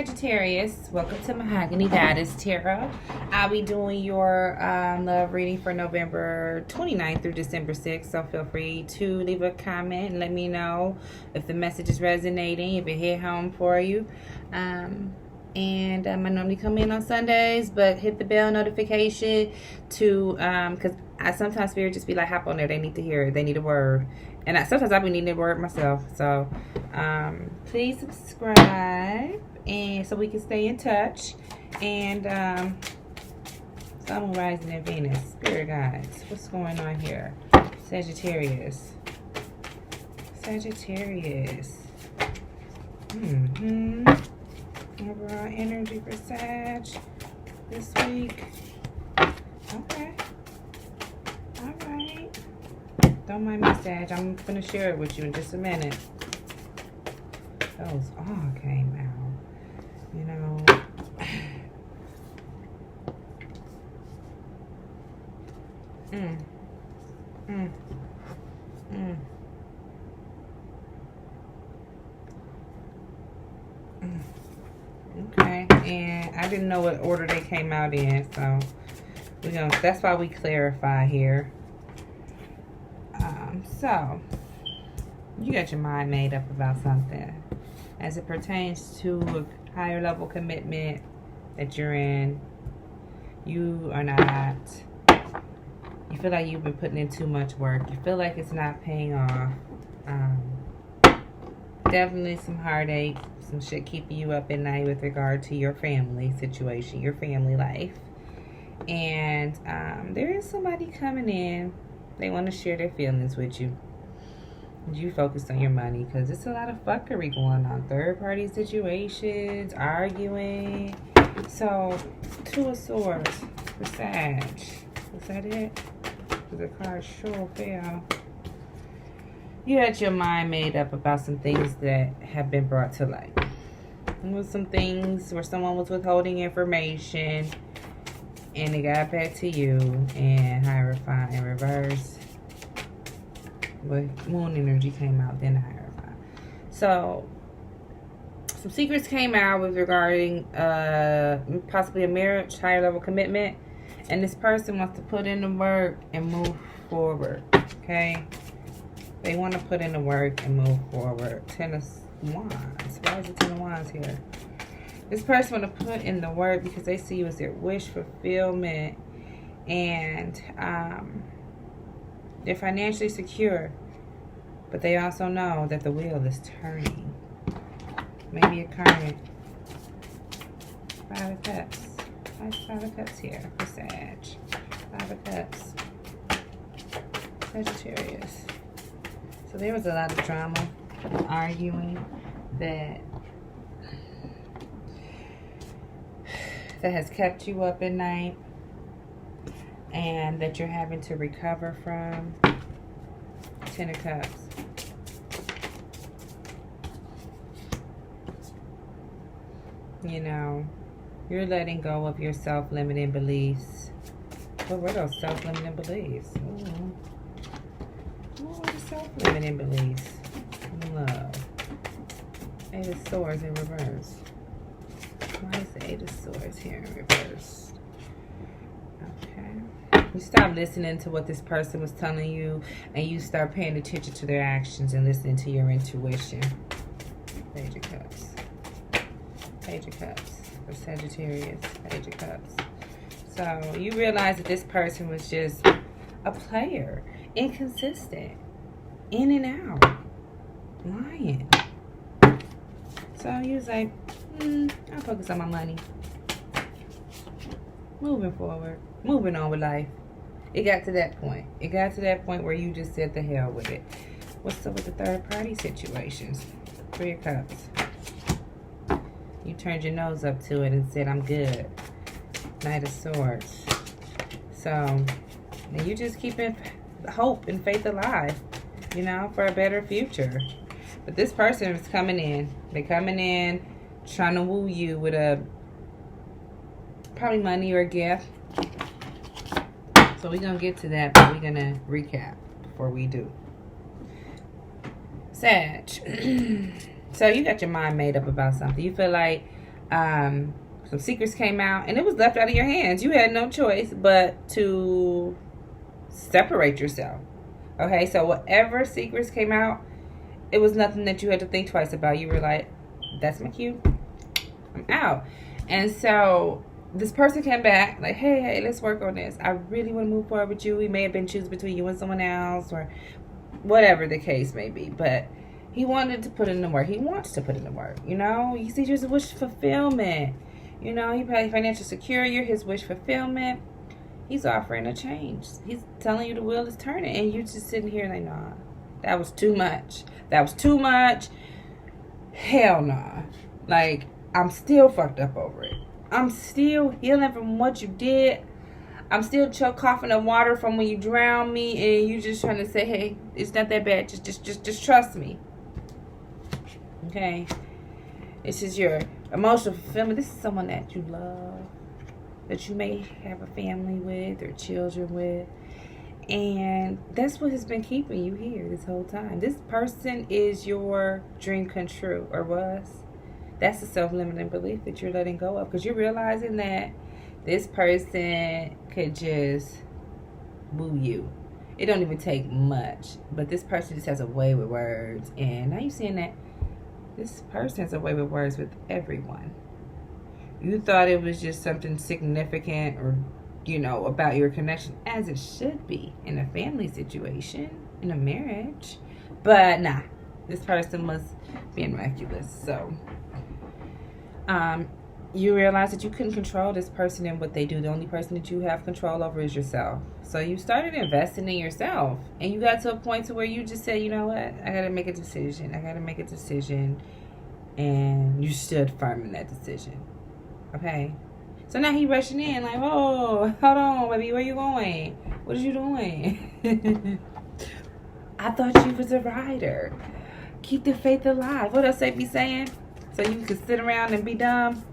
Sagittarius, welcome to Mahogany Goddess Tarot. I'll be doing your love reading for November 29th through December 6th, so feel free to leave a comment and let me know if the message is resonating, if it hit home for you. I normally come in on Sundays, but hit the bell notification to, because I sometimes Spirit just be like, hop on there, they need to hear it, they need a word. And sometimes I be needing a word myself. So please subscribe and so we can stay in touch. And Sun, Rising, and Venus, Spirit guides, what's going on here? Sagittarius. Overall energy for Sag this week. Okay. Alright. Don't mind me, Sag. I'm going to share it with you in just a minute. Those all came out. You know. Okay. And I didn't know what order they came out in, so that's why we clarify here. So, you got your mind made up about something as it pertains to a higher level commitment that you're in. You are not, you feel like you've been putting in too much work. You feel like it's not paying off. Definitely some heartache, some shit keeping you up at night with regard to your family situation, your family life. And there is somebody coming in. They want to share their feelings with you. You focus on your money because it's a lot of fuckery going on. Third-party situations, arguing. So, Two of Swords for Sag. Is that it? Because the card sure fell. You had your mind made up about some things that have been brought to light. There was some things where someone was withholding information and it got back to you, and Hierophant in reverse. But Moon energy came out, then Hierophant. So, some secrets came out with regarding possibly a marriage, higher level commitment. And this person wants to put in the work and move forward. Okay? They want to put in the work and move forward. Ten of Wands. Why is it Ten of Wands here? This person want to put in the work because they see you as their wish fulfillment. And they're financially secure. But they also know that the wheel is turning. Maybe a current. Five of Cups. Five of Cups here for Sag. Five of Cups. Sagittarius. So there was a lot of drama, arguing that has kept you up at night and that you're having to recover from. Ten of Cups. You know, you're letting go of your self-limiting beliefs. What were those self-limiting beliefs? What were the self-limiting beliefs? Love. Eight of Swords in reverse. Why is the Eight of Swords here in reverse? Okay. You stop listening to what this person was telling you and you start paying attention to their actions and listening to your intuition. Page of Cups. Page of Cups for Sagittarius. Page of Cups. So you realize that this person was just a player. Inconsistent. In and out. Lying. So you was like, I'll focus on my money. Moving forward. Moving on with life. It got to that point. It got to that point where you just said the hell with it. What's up with the third party situations? Three of Cups. You turned your nose up to it and said, I'm good. Knight of Swords. So, and you just keeping hope and faith alive, you know, for a better future. But this person is coming in. They're coming in trying to woo you with probably money or a gift. So we're going to get to that, but we're going to recap before we do. Sag. So you got your mind made up about something. You feel like Some secrets came out, and it was left out of your hands. You had no choice but to separate yourself. Okay, so whatever secrets came out, it was nothing that you had to think twice about. You were like, that's my cue. I'm out. And so this person came back like, hey, let's work on this. I really want to move forward with you. We may have been choosing between you and someone else or whatever the case may be. But he wanted to put in the work. He wants to put in the work. You know, you see, there's a wish fulfillment. You know, he probably financial secure. You're his wish fulfillment. He's offering a change. He's telling you the wheel is turning. And you just sitting here like, nah, that was too much. That was too much. Hell nah. Like, I'm still fucked up over it. I'm still healing from what you did. I'm still coughing up water from when you drowned me. And you just trying to say, hey, it's not that bad. Just trust me. Okay? This is your emotional fulfillment. This is someone that you love, that you may have a family with or children with. And that's what has been keeping you here this whole time. This person is your dream come true, or was. That's the self-limiting belief that you're letting go of, because you're realizing that this person could just woo you. It don't even take much, but this person just has a way with words. And now you're seeing that this person has a way with words with everyone. You thought it was just something significant or, you know, about your connection, as it should be in a family situation, in a marriage. But nah, this person must be miraculous. So, you realize that you couldn't control this person and what they do. The only person that you have control over is yourself. So you started investing in yourself, and you got to a point to where you just said, you know what, I got to make a decision. I got to make a decision. And you stood firm in that decision. Okay? So now he rushing in like, oh, hold on, baby, where you going? What are you doing? I thought you was a rider. Keep the faith alive. What else they be saying? So you can sit around and be dumb.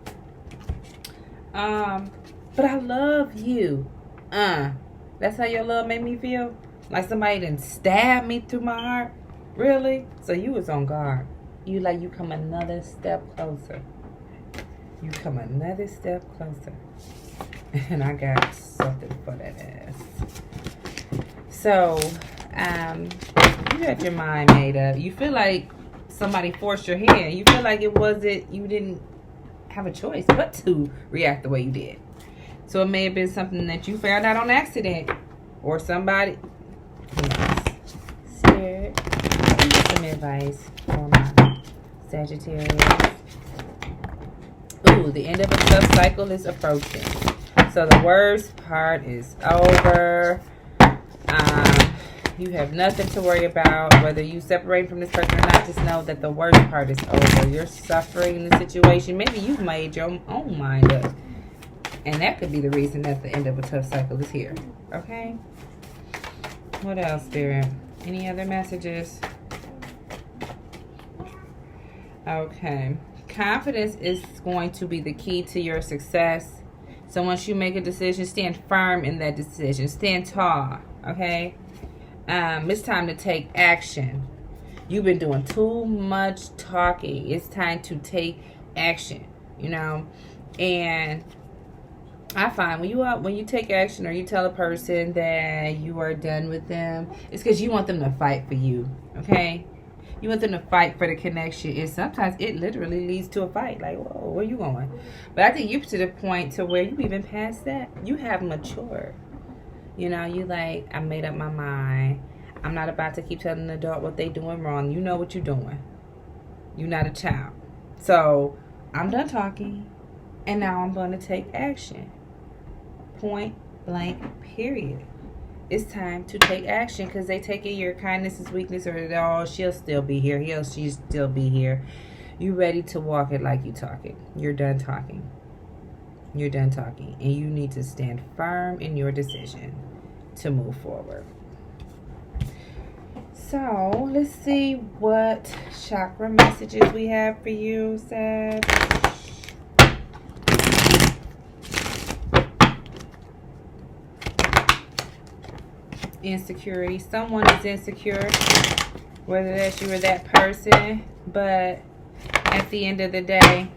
But I love you. That's how your love made me feel? Like somebody done stabbed me through my heart? Really? So you was on guard. You come another step closer. You come another step closer. And I got something for that ass. So, you got your mind made up. You feel like somebody forced your hand. You feel like you didn't have a choice but to react the way you did. So it may have been something that you found out on accident. Or somebody. Spirit, give me some advice for my Sagittarius. Ooh, the end of a tough cycle is approaching. So the worst part is over. You have nothing to worry about. Whether you separate from this person or not, just know that the worst part is over. You're suffering in the situation. Maybe you've made your own mind up. And that could be the reason that the end of a tough cycle is here. Okay? What else, Spirit? Any other messages? Okay. Confidence is going to be the key to your success. So once you make a decision, stand firm in that decision. Stand tall. Okay? It's time to take action. You've been doing too much talking. It's time to take action. You know? And I find when you take action or you tell a person that you are done with them, it's because you want them to fight for you. Okay? You want them to fight for the connection. And sometimes it literally leads to a fight. Like, whoa, where you going? But I think you're to the point to where you even past that. You have matured. You know, you like, I made up my mind. I'm not about to keep telling an adult what they doing wrong. You know what you're doing. You're not a child. So, I'm done talking. And now I'm going to take action. Point blank, period. It's time to take action, because they take it your kindness is weakness, or oh, she'll still be here. She'll still be here. You ready to walk it like you talking. You're done talking. You're done talking. And you need to stand firm in your decision to move forward. So, let's see what chakra messages we have for you, Sag. Insecurity. Someone is insecure, whether that's you or that person, but at the end of the day,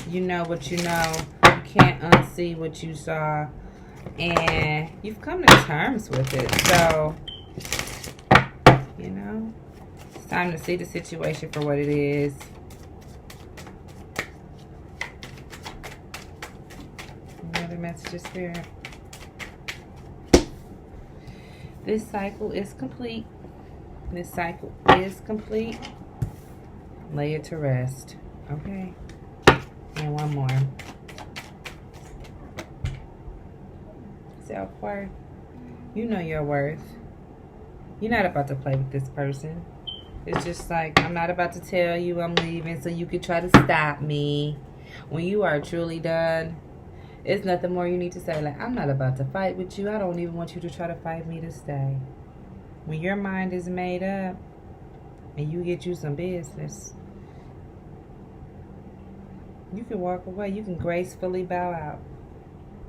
You know what you know. You can't unsee what you saw. And you've come to terms with it. So, you know, it's time to see the situation for what it is. Another message of Spirit. This cycle is complete. This cycle is complete. Lay it to rest. Okay. And one more. Self-worth. You know your worth. You're not about to play with this person. It's just like, I'm not about to tell you I'm leaving so you can try to stop me. When you are truly done, it's nothing more you need to say. Like, I'm not about to fight with you. I don't even want you to try to fight me to stay. When your mind is made up and you get you some business, you can walk away. You can gracefully bow out.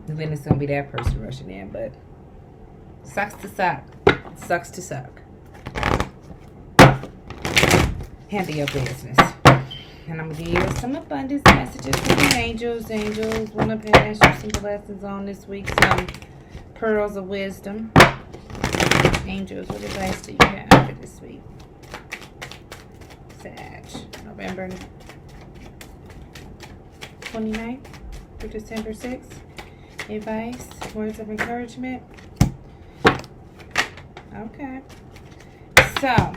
And then it's going to be that person rushing in. But sucks to suck. Sucks to suck. Handle your business. And I'm going to give you some abundance messages from the angels. Angels want to pass you some blessings on this week. Some pearls of wisdom. Angels, what advice do you have for this week? Sag. November 29th through December 6th. Advice, words of encouragement. Okay. So,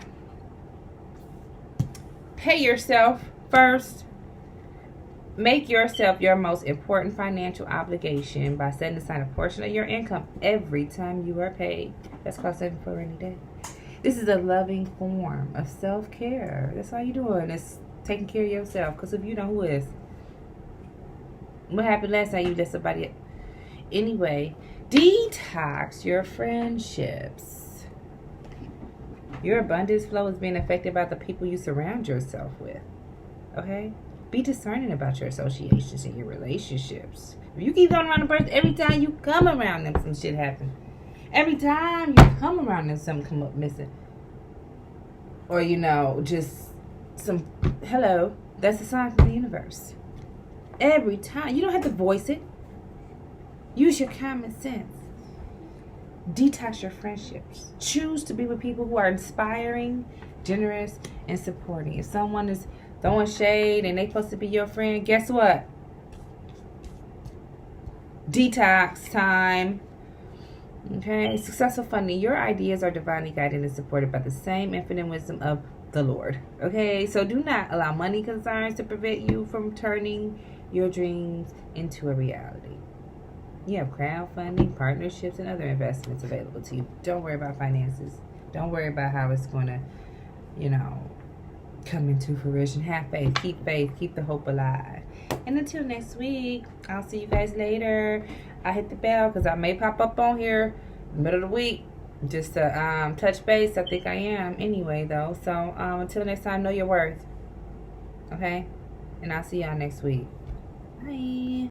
pay yourself first. Make yourself your most important financial obligation by setting aside a portion of your income every time you are paid. That's called saving for a rainy day. This is a loving form of self-care. That's all you're doing is taking care of yourself. Because if you know, who is? What happened last time you let somebody... Anyway, detox your friendships. Your abundance flow is being affected by the people you surround yourself with. Okay? Be discerning about your associations and your relationships. If you keep going around the person, every time you come around them, some shit happens. Every time you come around them, something come up missing. Or, you know, just some, hello, that's a sign from the universe. Every time. You don't have to voice it. Use your common sense. Detox your friendships. Choose to be with people who are inspiring, generous, and supporting. If someone is throwing shade and they're supposed to be your friend, guess what? Detox time. Okay? Successful funding. Your ideas are divinely guided and supported by the same infinite wisdom of the Lord. Okay? So do not allow money concerns to prevent you from turning your dreams into a reality. You have crowdfunding, partnerships, and other investments available to you. Don't worry about finances. Don't worry about how it's going to, you know, come into fruition. Have faith. Keep the hope alive. And until next week, I'll see you guys later. I hit the bell because I may pop up on here in the middle of the week just to touch base. I think I am anyway, though. So until next time, know your worth. Okay? And I'll see y'all next week. Bye.